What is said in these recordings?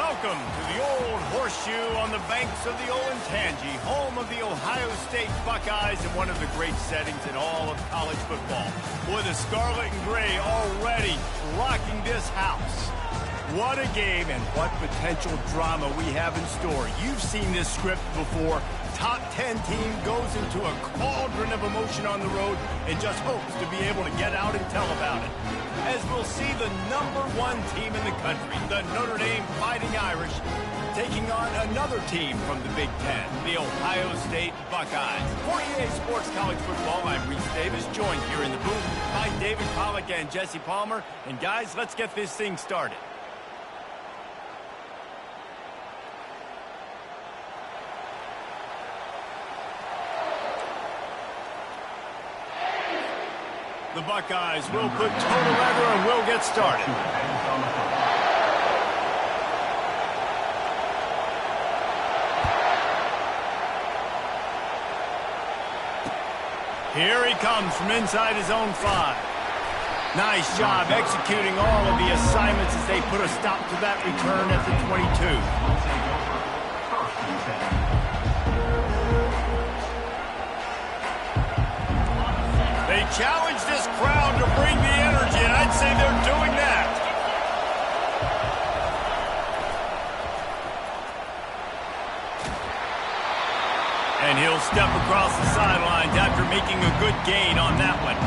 Welcome to the Old Horseshoe on the banks of the Olentangy, home of the Ohio State Buckeyes and one of the great settings in all of college football. Boy, the scarlet and gray already rocking this house. What a game and what potential drama we have in store. You've seen this script before. Top 10 team goes into a cauldron of emotion on the road and just hopes to be able to get out and tell about it. As we'll see the #1 team in the country, the Notre Dame Fighting Irish, taking on another team from the Big Ten, the Ohio State Buckeyes. For EA Sports College Football, I'm Reese Davis, joined here in the booth by David Pollack and Jesse Palmer. And guys, let's get this thing started. The Buckeyes will put total leather and will get started. Here he comes from inside his own 5. Nice job executing all of the assignments as they put a stop to that return at the 22. They challenge this crowd to bring the energy, and I'd say they're doing that. And he'll step across the sidelines after making a good gain on that one.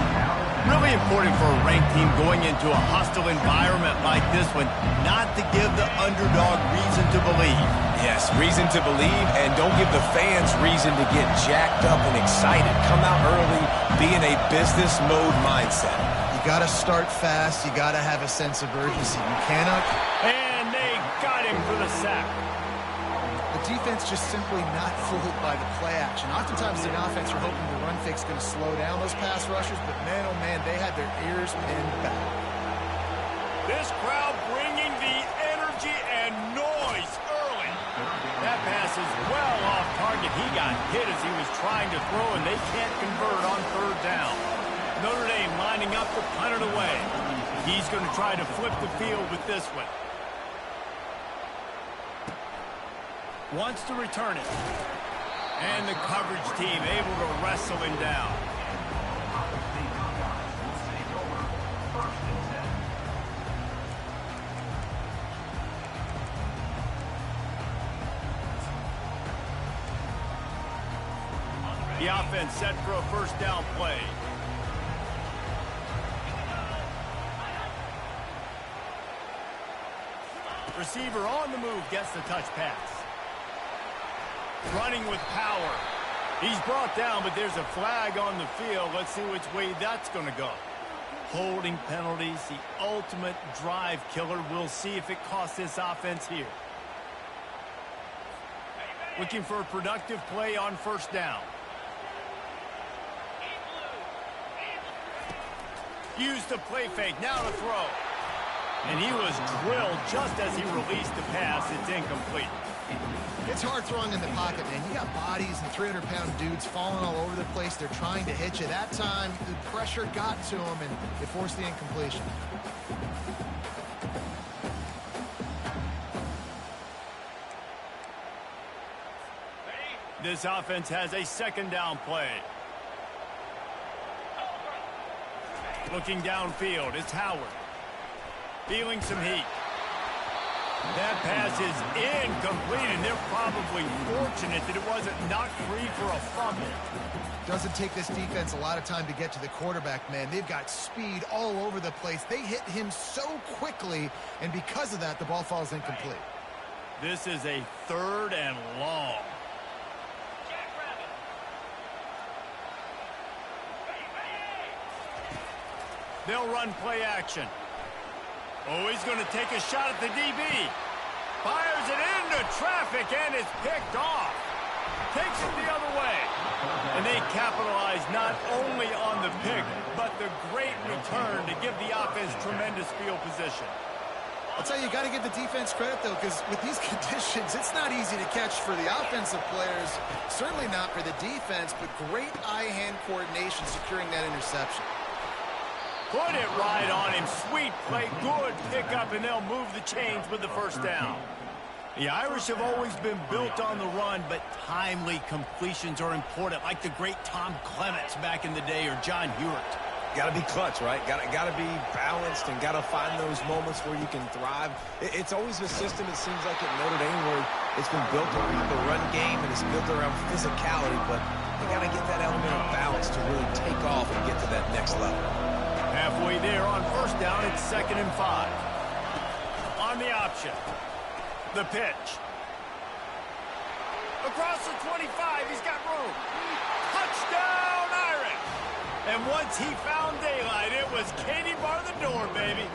Really important for a ranked team going into a hostile environment like this one, not to give the underdog reason to believe. Yes, reason to believe, and don't give the fans reason to get jacked up and excited. Come out early, be in a business mode mindset. You got to start fast. You got to have a sense of urgency. You cannot. And they got him for the sack. The defense just simply not fooled by the play action. Oftentimes the offense are hoping the run fake's going to slow down those pass rushers, but man, oh man, they had their ears pinned back. This crowd bringing the energy and noise early. That pass is well off target. He got hit as he was trying to throw, and they can't convert on 3rd down. Notre Dame lining up to punt it away. He's going to try to flip the field with this one. Wants to return it. And the coverage team able to wrestle him down. The offense set for a 1st down play. Receiver on the move gets the touch pass. Running with power. He's brought down, but there's a flag on the field. Let's see which way that's going to go. Holding penalties, the ultimate drive killer. We'll see if it costs this offense here. Looking for a productive play on 1st down. Used the play fake, now to throw. And he was drilled just as he released the pass. It's incomplete. It's hard throwing in the pocket, man. You got bodies and 300-pound dudes falling all over the place. They're trying to hit you. That time, the pressure got to him, and it forced the incompletion. This offense has a 2nd down play. Looking downfield, it's Howard. Feeling some heat. That pass is incomplete, and they're probably fortunate that it wasn't knocked free for a fumble. Doesn't take this defense a lot of time to get to the quarterback, man. They've got speed all over the place. They hit him so quickly, and because of that, the ball falls incomplete. This is a 3rd and long. They'll run play action. Oh, he's going to take a shot at the DB. Fires it into traffic, and it's picked off. Takes it the other way. And they capitalize not only on the pick, but the great return to give the offense tremendous field position. I'll tell you, you got to give the defense credit, though, because with these conditions, it's not easy to catch for the offensive players. Certainly not for the defense, but great eye-hand coordination securing that interception. Put it right on him. Sweet play. Good pickup, and they'll move the chains with the 1st down. The Irish have always been built on the run, but timely completions are important, like the great Tom Clements back in the day or John Hewitt. Got to be clutch, right? Got to be balanced and got to find those moments where you can thrive. It's always a system, it seems like, at Notre Dame where it's been built around the run game and it's built around physicality, but you got to get that element of balance to really take off and get to that next level. Halfway there on first down, it's 2nd and 5. On the option. The pitch. Across the 25, he's got room. Touchdown, Irish! And once he found daylight, it was Katie bar the door, baby.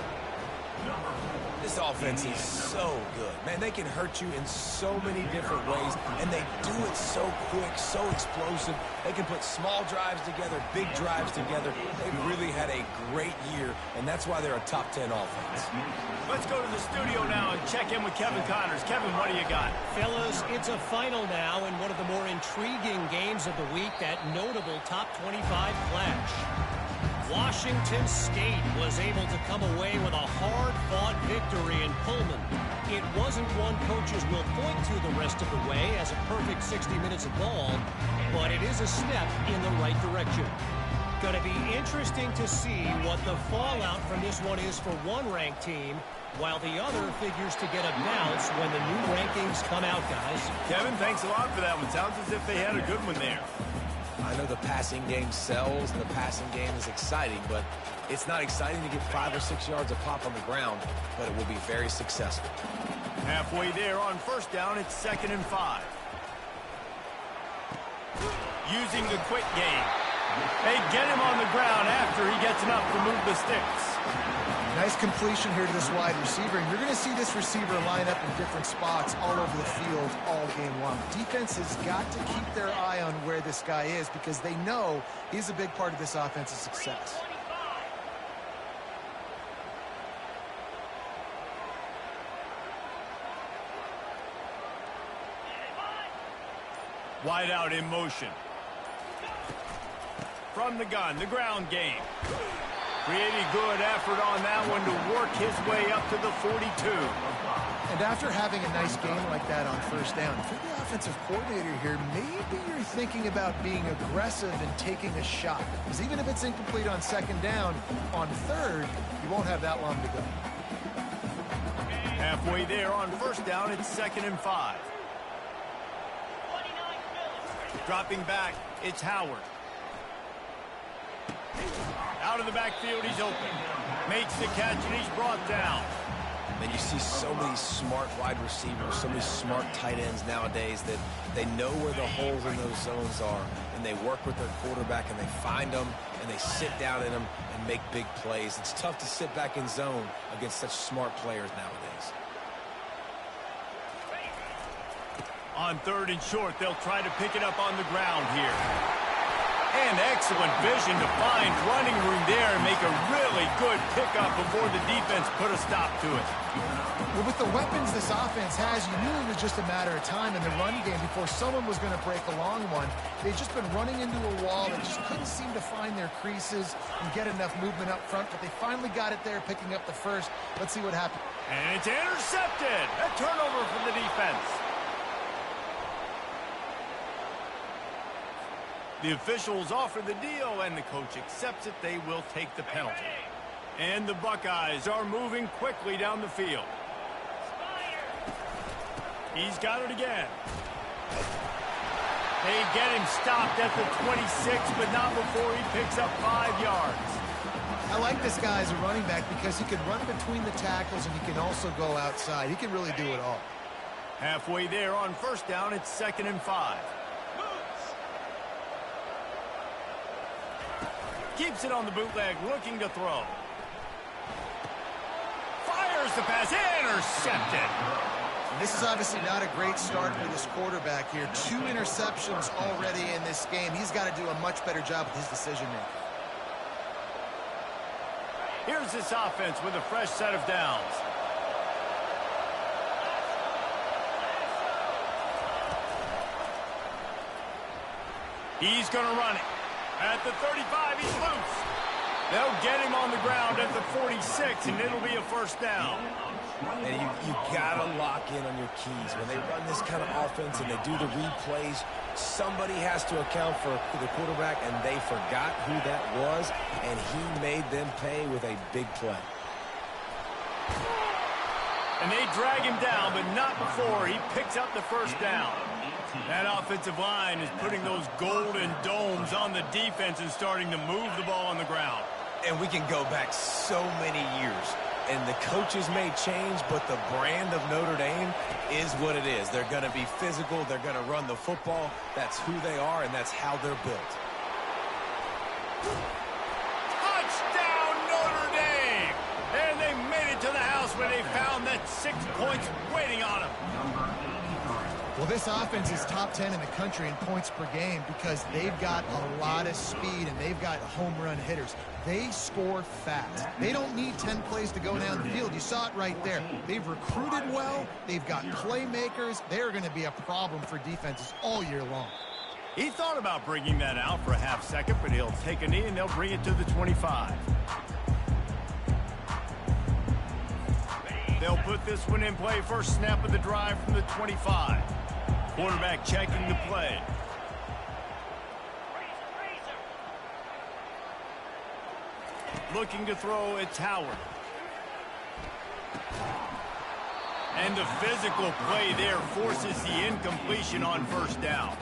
This offense is so good. Man, they can hurt you in so many different ways, and they do it so quick, so explosive. They can put small drives together, big drives together. They've really had a great year, and that's why they're a top 10 offense. Let's go to the studio now and check in with Kevin Connors. Kevin, what do you got? Fellas, it's a final now in one of the more intriguing games of the week, that notable top 25 clash. Washington State was able to come away with a hard-fought victory in Pullman. It wasn't one coaches will point to the rest of the way as a perfect 60 minutes of ball, but it is a step in the right direction. Going to be interesting to see what the fallout from this one is for one ranked team, while the other figures to get a bounce when the new rankings come out, guys. Kevin, thanks a lot for that one. Sounds as if they had a good one there. I know the passing game sells and the passing game is exciting, but it's not exciting to get 5 or 6 yards a pop on the ground, but it will be very successful. Halfway there on first down, it's 2nd and 5. Using the quick game. They get him on the ground after he gets enough to move the sticks. Nice completion here to this wide receiver. And you're going to see this receiver line up in different spots all over the field all game long. Defense has got to keep their eye on where this guy is because they know he's a big part of this offense's success. Wide out in motion. From the gun, the ground game. Pretty good effort on that one to work his way up to the 42. And after having a nice game like that on first down, if you're the offensive coordinator here, maybe you're thinking about being aggressive and taking a shot. Because even if it's incomplete on 2nd down, on 3rd, you won't have that long to go. Halfway there on first down, it's 2nd and 5. Dropping back, it's Howard. Out of the backfield, he's open. Makes the catch, and he's brought down. And you see so many smart wide receivers, so many smart tight ends nowadays that they know where the holes in those zones are, and they work with their quarterback, and they find them, and they sit down in them and make big plays. It's tough to sit back in zone against such smart players nowadays. On 3rd and short, they'll try to pick it up on the ground here. And excellent vision to find running room there and make a really good pickup before the defense put a stop to it. Well, with the weapons this offense has, you knew it was just a matter of time in the run game before someone was going to break a long one. They've just been running into a wall. They just couldn't seem to find their creases and get enough movement up front, but they finally got it there, picking up the first. Let's see what happens. And it's intercepted. A turnover for the defense. The officials offer the deal, and the coach accepts it. They will take the penalty. And the Buckeyes are moving quickly down the field. He's got it again. They get him stopped at the 26, but not before he picks up 5 yards. I like this guy as a running back because he can run between the tackles and he can also go outside. He can really do it all. Halfway there on first down, it's 2nd and 5. Keeps it on the bootleg, looking to throw. Fires the pass, intercepted. And this is obviously not a great start for this quarterback here. 2 interceptions already in this game. He's got to do a much better job with his decision-making. Here's this offense with a fresh set of downs. He's going to run it. At the 35, he's loose. They'll get him on the ground at the 46, and it'll be a first down. And you got to lock in on your keys. When they run this kind of offense and they do the replays, somebody has to account for the quarterback, and they forgot who that was, and he made them pay with a big play. And they drag him down, but not before he picks up the first down. That offensive line is putting those golden domes on the defense and starting to move the ball on the ground. And we can go back so many years, and the coaches may change, but the brand of Notre Dame is what it is. They're going to be physical. They're going to run the football. That's who they are, and that's how they're built. Touchdown, Notre Dame! And they made it to the house when they found that 6 points waiting on them. Well, this offense is top 10 in the country in points per game because they've got a lot of speed and they've got home run hitters. They score fast. They don't need 10 plays to go down the field. You saw it right there. They've recruited well. They've got playmakers. They're going to be a problem for defenses all year long. He thought about bringing that out for a half second, but he'll take a knee and they'll bring it to the 25. They'll put this one in play. First snap of the drive from the 25. Quarterback checking the play. Looking to throw, it's Howard. And the physical play there forces the incompletion on first down.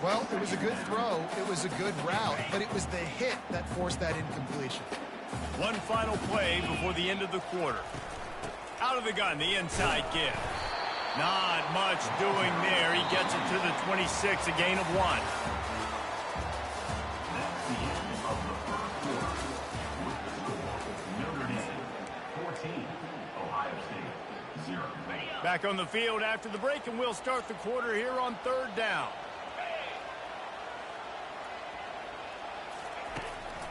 Well, it was a good throw. It was a good route, but it was the hit that forced that incompletion. One final play before the end of the quarter. Out of the gun, the inside give. Not much doing there. He gets it to the 26, a gain of 1. Back on the field after the break, and we'll start the quarter here on third down.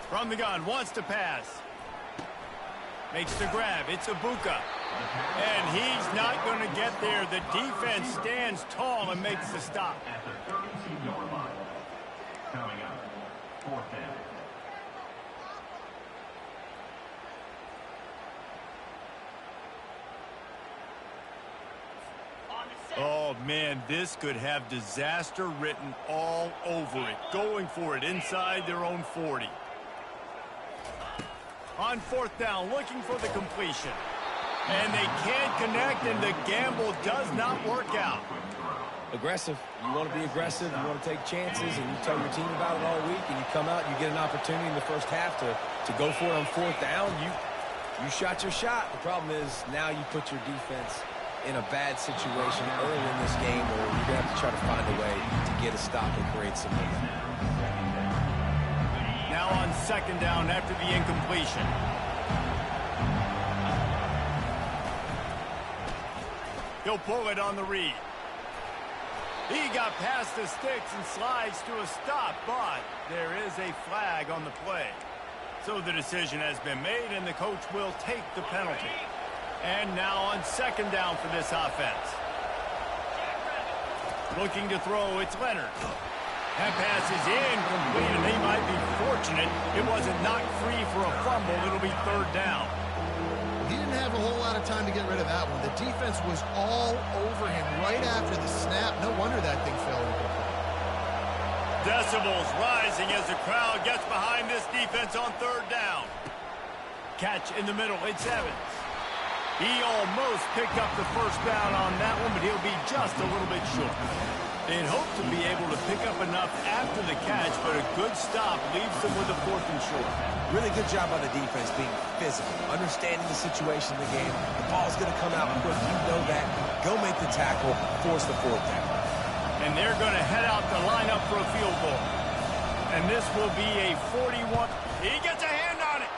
From the gun, wants to pass. Makes the grab. It's Ibuka. And he's not going to get there. The defense stands tall and makes the stop. At the 32-yard line. Coming up, fourth down. Oh, man, this could have disaster written all over it. Going for it inside their own 40. On fourth down, looking for the completion. And they can't connect, and the gamble does not work out. Aggressive. You want to be aggressive. You want to take chances, and you tell your team about it all week, and you come out and you get an opportunity in the first half to go for it on fourth down. You shot your shot. The problem is now you put your defense in a bad situation early in this game where you're going to have to try to find a way to get a stop and create some momentum. Now on second down after the incompletion. He'll pull it on the read. He got past the sticks and slides to a stop, but there is a flag on the play. So the decision has been made, and the coach will take the penalty. And now on second down for this offense. Looking to throw, it's Leonard. That pass is incomplete, and they might be fortunate it wasn't knocked free for a fumble. It'll be third down. He didn't have a whole lot of time to get rid of that one. The defense was all over him right after the snap. No wonder that thing fell incomplete. Decibels rising as the crowd gets behind this defense on third down. Catch in the middle, it's Evans. He almost picked up the first down on that one, but he'll be just a little bit short. They'd hope to be able to pick up enough after the catch, but a good stop leaves them with a fourth and short. Really good job by the defense being physical, understanding the situation in the game. The ball's going to come out quick. You know that. Go make the tackle, force the fourth down. And they're going to head out to line up for a field goal. And this will be a 41. He gets a hand on it.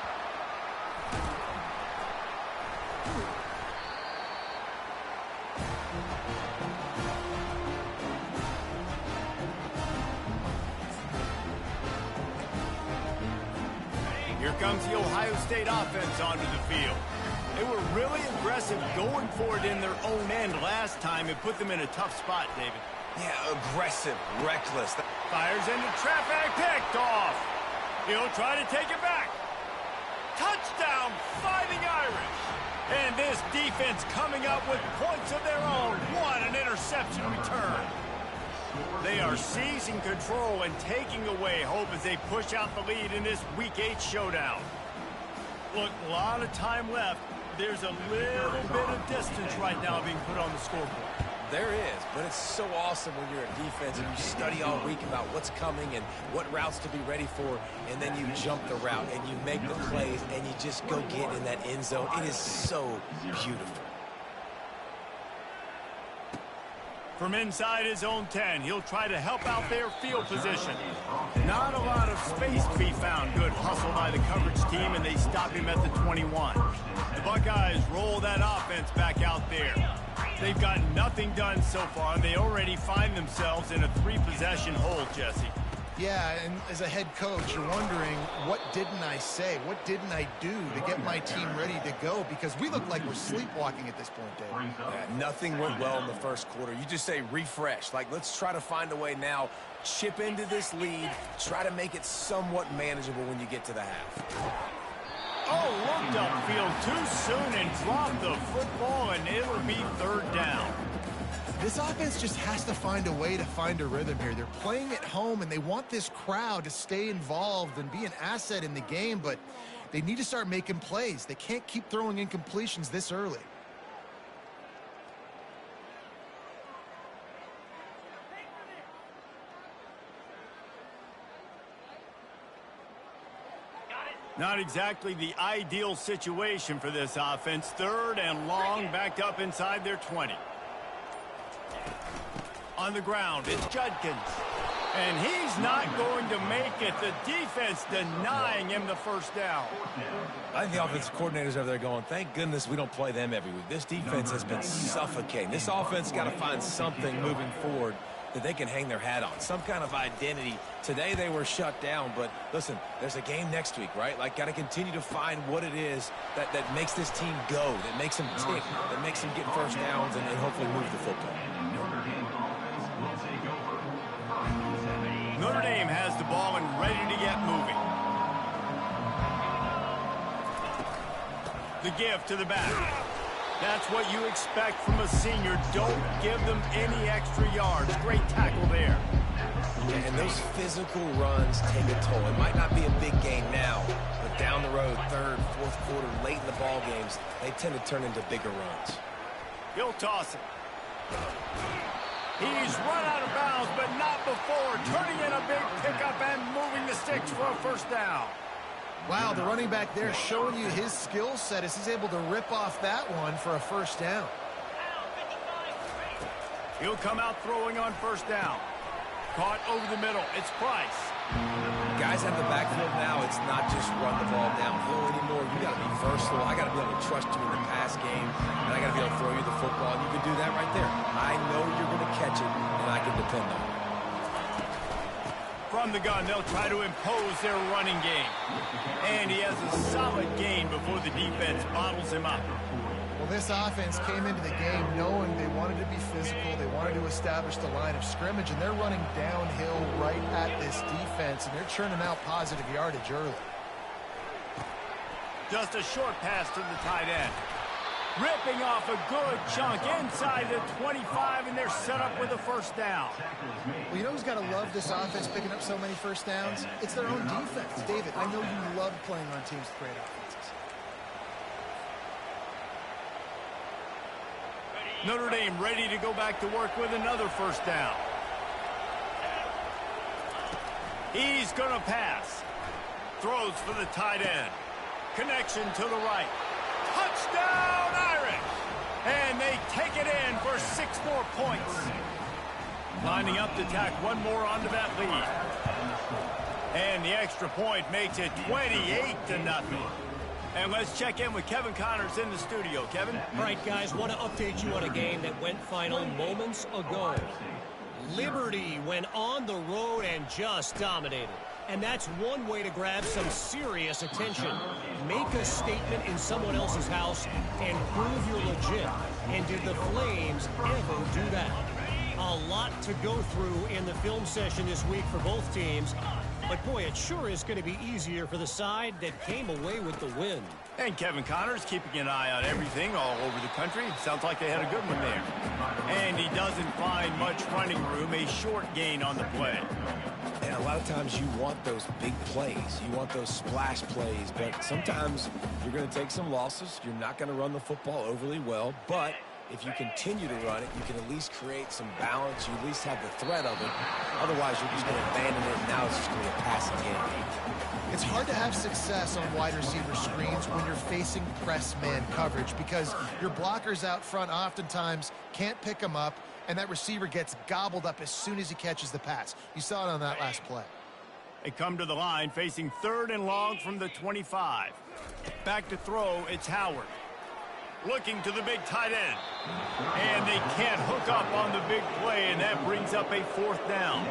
Here comes the Ohio State offense onto the field. They were really aggressive going for it in their own end last time. It put them in a tough spot, David. Yeah, aggressive, reckless. Fires into traffic, picked off. He'll try to take it back. Touchdown, Fighting Irish. And this defense coming up with points of their own. What an interception return. They are seizing control and taking away hope as they push out the lead in this Week 8 showdown. Look, a lot of time left. There's a little bit of distance right now being put on the scoreboard. There is, but it's so awesome when you're a defense and you study all week about what's coming and what routes to be ready for, and then you jump the route and you make the plays and you just go get in that end zone. It is so beautiful. From inside his own 10, he'll try to help out their field position. Not a lot of space to be found. Good hustle by the coverage team, and they stop him at the 21. The Buckeyes roll that offense back out there. They've got nothing done so far, and they already find themselves in a 3-possession hole, Jesse. Yeah, and as a head coach, you're wondering, what didn't I say? What didn't I do to get my team ready to go? Because we look like we're sleepwalking at this point, Dave. Yeah, nothing went well in the first quarter. You just say refresh. Like, let's try to find a way now, chip into this lead, try to make it somewhat manageable when you get to the half. Oh, looked upfield too soon and dropped the football, and it'll be 3rd down. This offense just has to find a way to find a rhythm here. They're playing at home, and they want this crowd to stay involved and be an asset in the game, but they need to start making plays. They can't keep throwing incompletions this early. Not exactly the ideal situation for this offense. 3rd and long, backed up inside their 20. On the ground, it's Judkins. And he's not going to make it. The defense denying him the 1st down. I think the offensive coordinators over there going, thank goodness we don't play them every week. This defense has been suffocating. This offense got to find something moving forward that they can hang their hat on, some kind of identity. Today they were shut down, but listen, there's a game next week, right? Like, got to continue to find what it is that makes this team go, that makes them tick, that makes them get 1st downs and hopefully move the football. Notre Dame has the ball and ready to get moving. The give to the back. That's what you expect from a senior. Don't give them any extra yards. Great tackle there. And those physical runs take a toll. It might not be a big game now, but down the road, 3rd, 4th quarter, late in the ball games, they tend to turn into bigger runs. He'll toss it. He's run out of bounds, but not before. Turning in a big pickup and moving the sticks for a 1st down. Wow, the running back there showing you his skill set as he's able to rip off that one for a 1st down. He'll come out throwing on 1st down. Caught over the middle. It's Price. Guys have the backfield now. It's not just run the ball downhill anymore. You got to be versatile. I got to be able to trust you in the pass game, and I got to be able to throw you the football. And you can do that right there. I know you're going to catch it, and I can depend on it. From the gun, they'll try to impose their running game. And he has a solid gain before the defense bottles him up. Well, this offense came into the game knowing they wanted to be physical, they wanted to establish the line of scrimmage, and they're running downhill right at this defense, and they're churning out positive yardage early. Just a short pass to the tight end. Ripping off a good chunk inside the 25, and they're set up with a 1st down. Well, you know who's got to love this offense picking up so many 1st downs? It's their own defense. David, I know you love playing on teams with great offenses. Notre Dame ready to go back to work with another 1st down. He's going to pass. Throws for the tight end. Connection to the right. Touchdown, Irish! And they take it in for 6 more points. Lining up to tack one more onto that lead. And the extra point makes it 28-0. And let's check in with Kevin Connors in the studio. Kevin? All right, guys, want to update you on a game that went final moments ago. Liberty went on the road and just dominated. And that's one way to grab some serious attention. Make a statement in someone else's house and prove you're legit. And did the Flames ever do that? A lot to go through in the film session this week for both teams. But boy, it sure is going to be easier for the side that came away with the win. And Kevin Connors keeping an eye on everything all over the country. Sounds like they had a good one there. And he doesn't find much running room, a short gain on the play. And a lot of times you want those big plays. You want those splash plays. But sometimes you're going to take some losses. You're not going to run the football overly well. But if you continue to run it, you can at least create some balance. You at least have the threat of it. Otherwise, you're just going to abandon it, and now it's just going to be a passing game. It's hard to have success on wide receiver screens when you're facing press man coverage because your blockers out front oftentimes can't pick them up, and that receiver gets gobbled up as soon as he catches the pass. You saw it on that last play. They come to the line facing 3rd and long from the 25. Back to throw, it's Howard. Looking to the big tight end. And they can't hook up on the big play, and that brings up a 4th down.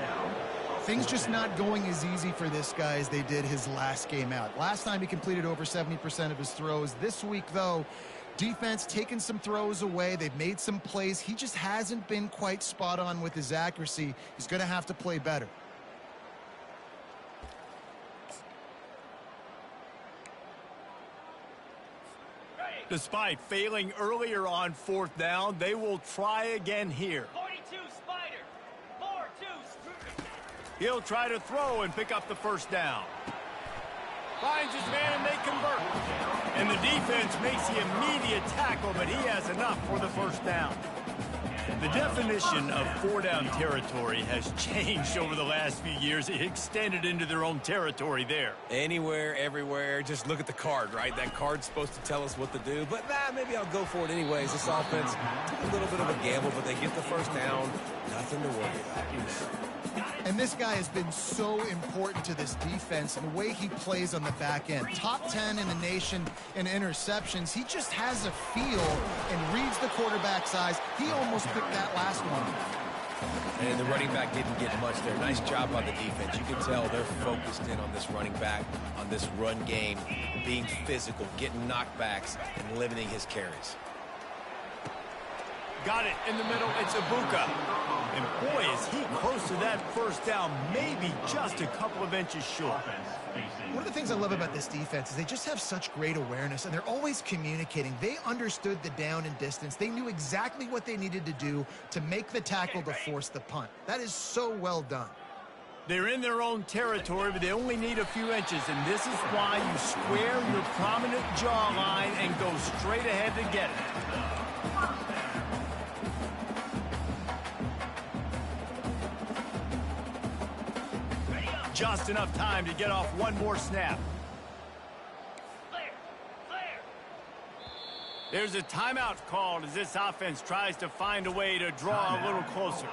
Things just not going as easy for this guy as they did his last game out. Last time he completed over 70% of his throws. This week, though, defense taking some throws away. They've made some plays. He just hasn't been quite spot on with his accuracy. He's going to have to play better. Despite failing earlier on 4th down, they will try again here. 42 Spider. 4-2. He'll try to throw and pick up the 1st down. Finds his man and they convert. And the defense makes the immediate tackle, but he has enough for the 1st down. The definition of 4-down territory has changed over the last few years. It extended into their own territory there. Anywhere, everywhere, just look at the card, right? That card's supposed to tell us what to do, but maybe I'll go for it anyways. This offense took a little bit of a gamble, but they get the 1st down. Nothing to worry about. And this guy has been so important to this defense and the way he plays on the back end. Top 10 in the nation in interceptions. He just has a feel and reads the quarterback's eyes. He almost picked that last one. And the running back didn't get much there. Nice job by the defense. You can tell they're focused in on this running back, on this run game, being physical, getting knockbacks, and limiting his carries. Got it in the middle. It's Ibuka. And boy, is he close to that 1st down, maybe just a couple of inches short. One of the things I love about this defense is they just have such great awareness, and they're always communicating. They understood the down and distance. They knew exactly what they needed to do to make the tackle to force the punt. That is so well done. They're in their own territory, but they only need a few inches, and this is why you square your prominent jawline and go straight ahead to get it. Just enough time to get off one more snap. There's a timeout called as this offense tries to find a way to draw a little closer.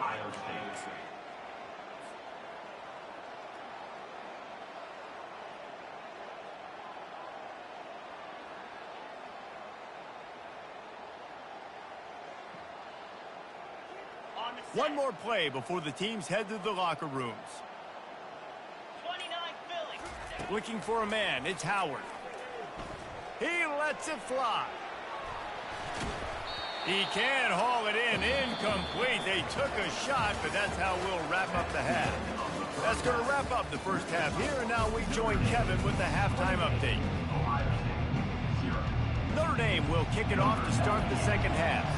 One more play before the teams head to the locker rooms. Looking for a man, it's Howard. He lets it fly. He can haul it in, incomplete. They took a shot, but that's how we'll wrap up the half. That's going to wrap up the 1st half here, and now we join Kevin with the halftime update. Notre Dame will kick it off to start the 2nd half.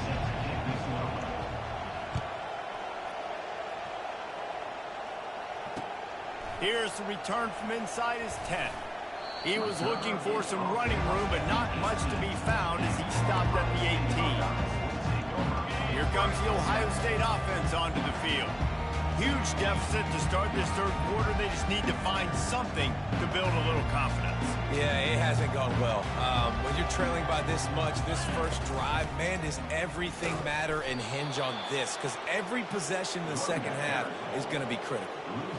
Here's the return from inside his 10. He was looking for some running room, but not much to be found as he stopped at the 18. Here comes the Ohio State offense onto the field. Huge deficit to start this 3rd quarter. They just need to find something to build a little confidence. Yeah, it hasn't gone well. When you're trailing by this much, this 1st drive, man, does everything matter and hinge on this? Because every possession in the 2nd half is going to be critical.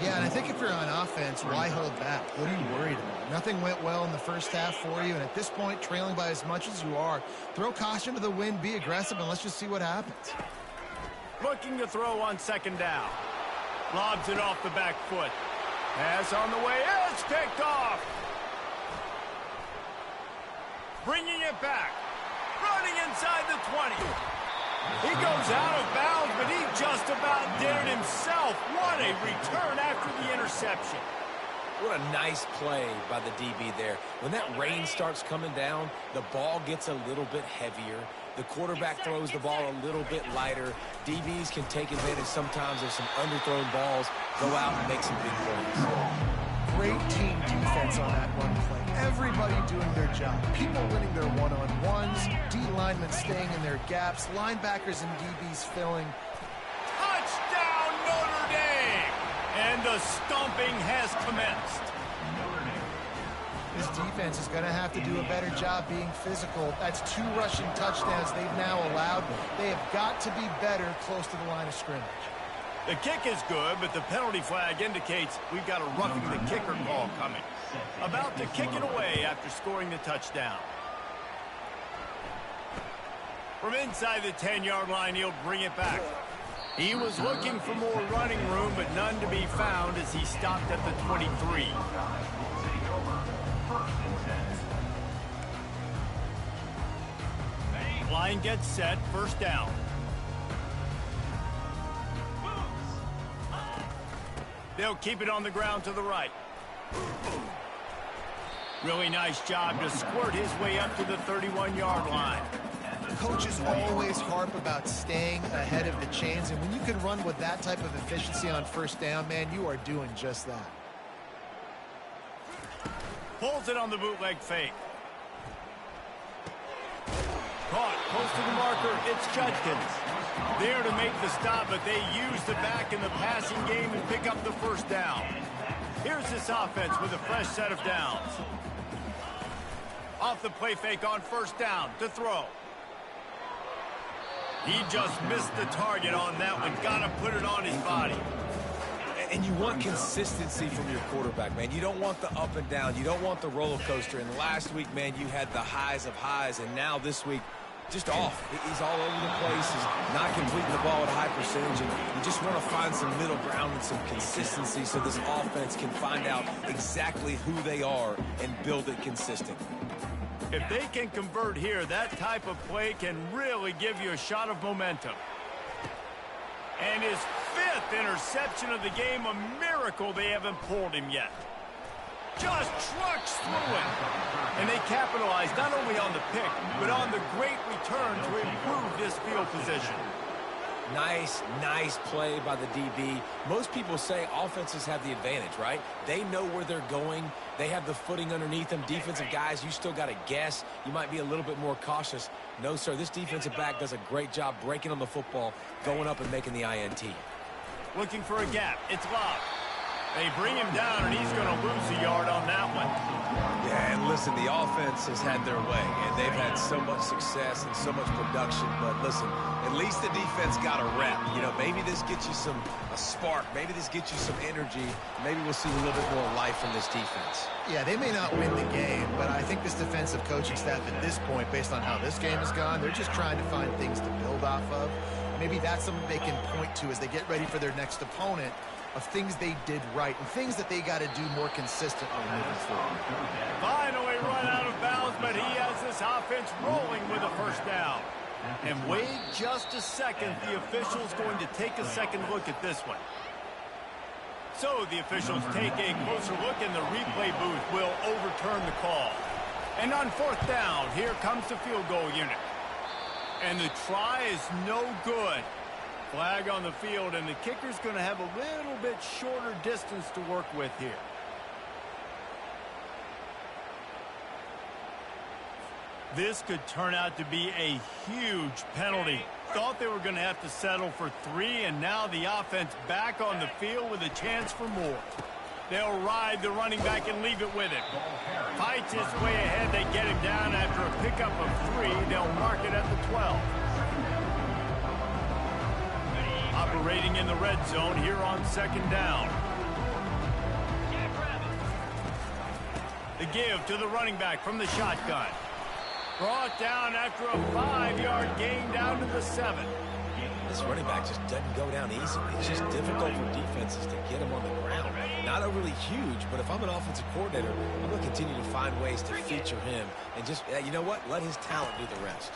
Yeah, and I think if you're on offense, why hold back? What are you worried about? Nothing went well in the 1st half for you, and at this point, trailing by as much as you are, throw caution to the wind, be aggressive, and let's just see what happens. Looking to throw on 2nd down. Lobs it off the back foot. Pass on the way. It's picked off. Bringing it back. Running inside the 20. He goes out of bounds, but he just about did it himself. What a return after the interception. What a nice play by the DB there. When that rain starts coming down, the ball gets a little bit heavier. The quarterback throws the ball a little bit lighter. DBs can take advantage sometimes of some underthrown balls, go out and make some big plays. Great team defense on that run play. Everybody doing their job. People winning their one-on-ones, D linemen staying in their gaps, linebackers and DBs filling. Touchdown, Notre Dame! And the stomping has commenced. This defense is going to have to do a better job being physical. That's 2 rushing touchdowns they've now allowed. They have got to be better close to the line of scrimmage. The kick is good, but the penalty flag indicates we've got a roughing the kicker call coming. About to kick it away after scoring the touchdown. From inside the 10-yard line, he'll bring it back. He was looking for more running room, but none to be found as he stopped at the 23. Line gets set, first down. They'll keep it on the ground to the right. Really nice job to squirt his way up to the 31-yard line. Coaches always harp about staying ahead of the chains, and when you can run with that type of efficiency on first down, man, you are doing just that. Pulls it on the bootleg fake. Caught, close to the marker, it's Judkins. There to make the stop, but they use the back in the passing game and pick up the first down. Here's this offense with a fresh set of downs. Off the play fake on first down to throw. He just missed the target on that one. Got to put it on his body. And you want consistency from your quarterback, man. You don't want the up and down. You don't want the roller coaster. And last week, man, you had the highs of highs. And now this week, just off. He's all over the place. He's not completing the ball at a high percentage. And you just want to find some middle ground and some consistency so this offense can find out exactly who they are and build it consistently. If they can convert here, that type of play can really give you a shot of momentum. And his 5th interception of the game, a miracle they haven't pulled him yet. Just trucks through it. And they capitalize not only on the pick, but on the great return to improve this field position. Nice play by the DB. Most people say offenses have the advantage, right? They know where they're going. They have the footing underneath them. Defensive guys, you still got to guess. You might be a little bit more cautious. No, sir, this defensive back does a great job breaking on the football, going up and making the INT. Looking for a gap. It's Love. They bring him down, and he's going to lose a yard on that one. Yeah, and listen, the offense has had their way, and they've had so much success and so much production. But listen, at least the defense got a rep. You know, maybe this gets you a spark. Maybe this gets you some energy. Maybe we'll see a little bit more life from this defense. Yeah, they may not win the game, but I think this defensive coaching staff at this point, based on how this game has gone, they're just trying to find things to build off of. Maybe that's something they can point to as they get ready for their next opponent, of things they did right and things that they got to do more consistently moving forward. Finally run out of bounds, but he has this offense rolling with a first down. And wait just a second, the official's going to take a second look at this one. So the officials take a closer look, and the replay booth will overturn the call. And on fourth down, here comes the field goal unit. And the try is no good. Flag on the field, and the kicker's going to have a little bit shorter distance to work with here. This could turn out to be a huge penalty. Thought they were going to have to settle for 3, and now the offense back on the field with a chance for more. They'll ride the running back and leave it with it. Fights his way ahead. They get him down after a pickup of 3. They'll mark it at the 12. Operating in the red zone here on second down. The give to the running back from the shotgun. Brought down after a 5-yard gain down to the 7. This running back just doesn't go down easily. It's just difficult for defenses to get him on the ground. Not overly huge, but if I'm an offensive coordinator, I'm going to continue to find ways to feature him and just, you know what, let his talent do the rest.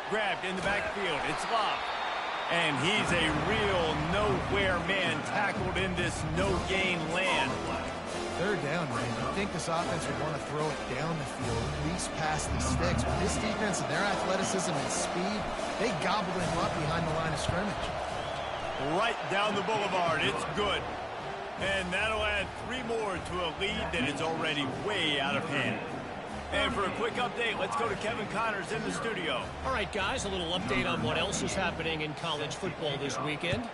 Grabbed in the backfield. It's Love. And he's a real nowhere man tackled in this no-gain land. Third down, man. I think this offense would want to throw it down the field, at least past these sticks. But this defense and their athleticism and speed, they gobbled him up behind the line of scrimmage. Right down the boulevard. It's good. And that'll add 3 more to a lead that is already way out of hand. And for a quick update, let's go to Kevin Connors in the studio. All right, guys, a little update on what else is happening in college football this weekend.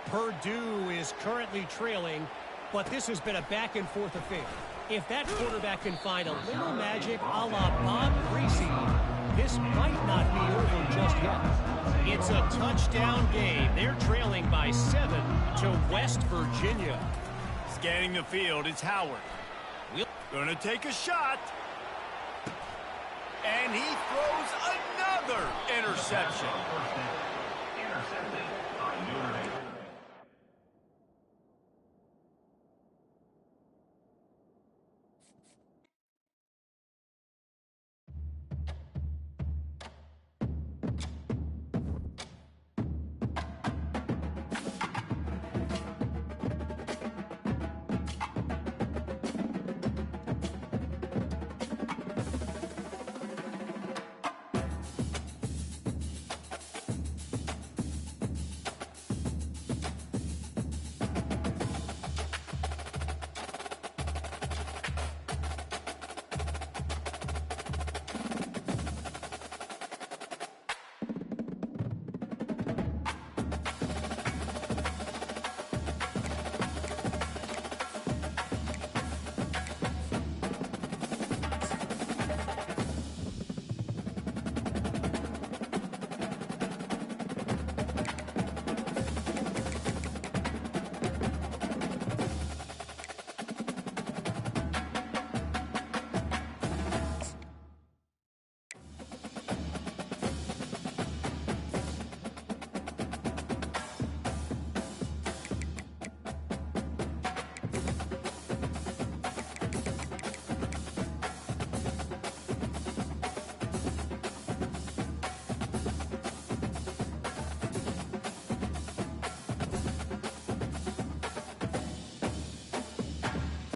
Purdue is currently trailing, but this has been a back-and-forth affair. If that quarterback can find a little magic a la Bob Greasy, this might not be over just yet. It's a touchdown game. They're trailing by 7 to West Virginia. Scanning the field, it's Howard. Gonna take a shot. And he throws another interception.